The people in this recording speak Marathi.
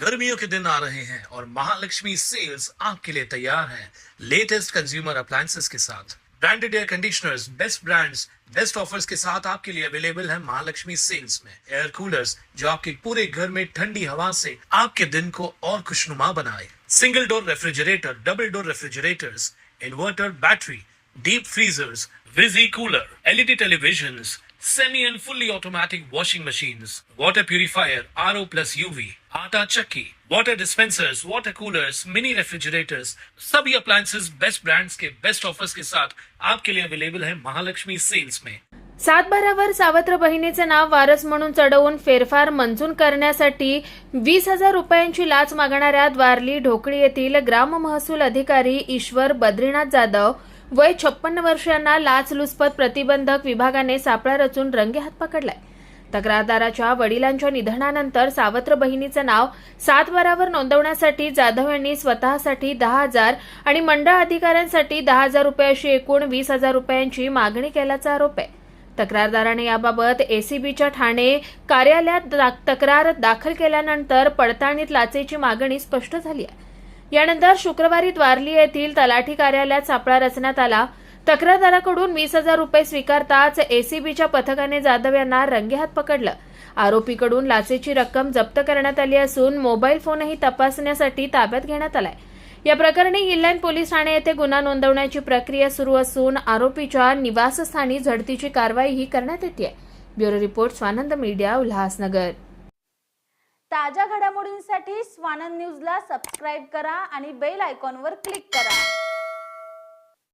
गर्मियों के दिन आ रहे हैं और महालक्ष्मी सेल्स आपके लिए तैयार है लेटेस्ट कंज्यूमर अप्लायंसेस के साथ। Branded air conditioners, best brands, best offers के साथ आपके लिए अवेलेबल है महालक्ष्मी सेल्स में। एयर कूलर्स जो आपके पूरे घर में ठंडी हवा से आपके दिन को और खुशनुमा बनाए। Single door refrigerator, double door refrigerators, inverter battery, deep freezers, विजी cooler, LED televisions, semi and fully automatic washing machines, water purifier, RO plus UV, आटा चक्की, water dispensers, water coolers, mini refrigerators, सभी appliances बेस्ट ब्रांड्स के बेस्ट ऑफर्स के साथ आपके लिए अवेलेबल है महालक्ष्मी सेल्स में। सातबारावर सावत्र बहिणीचे नाव वारस म्हणून चढवून फेरफार मंजूर करण्यासाठी 20,000 रुपयांची लाच मागणाऱ्या द्वारली ढोकळी येथील ग्राम महसूल अधिकारी ईश्वर बद्रीनाथ जाधव वय 56 वर्षांना लाचलुचपत प्रतिबंधक विभागाने सापळा रचून रंगेहात पकडलाय। तक्रारदाराच्या वडिलांच्या निधनानंतर सावत्र बहिणीचं नाव सातबारावर नोंदवण्यासाठी जाधव यांनी स्वतःसाठी 10,000 आणि मंडळ अधिकाऱ्यांसाठी 10,000 रुपये अशी एकूण 20,000 रुपयांची मागणी केल्याचा आरोप आहे। तक्रारदाराने याबाबत एसीबीच्या ठाणे कार्यालयात तक्रार दाखल केल्यानंतर पडताळणीत लाचेची मागणी स्पष्ट झाली आहे। यानंतर शुक्रवारी द्वारली येथील तलाठी कार्यालयात सापळा रचण्यात आला। तक्रारदाराकडून 20,000 रुपये स्वीकारताच एसीबीच्या पथकाने जाधव यांना रंगेहात पकडलं। आरोपीकडून लाचेची रक्कम जप्त करण्यात आली असून मोबाईल फोनही तपासण्यासाठी ताब्यात घेण्यात आलाय। या प्रकरणी हिललाईन पोलीस ठाणे येथे गुन्हा नोंदवण्याची प्रक्रिया सुरू असून आरोपीच्या निवासस्थानी झडतीची कारवाईही करण्यात येते। Bureau report Swanand media, Ulhasnagar. ताज्या घडामोडींसाठी स्वानंद न्यूजला सबस्क्राइब करा आणि बेल आयकॉनवर क्लिक करा।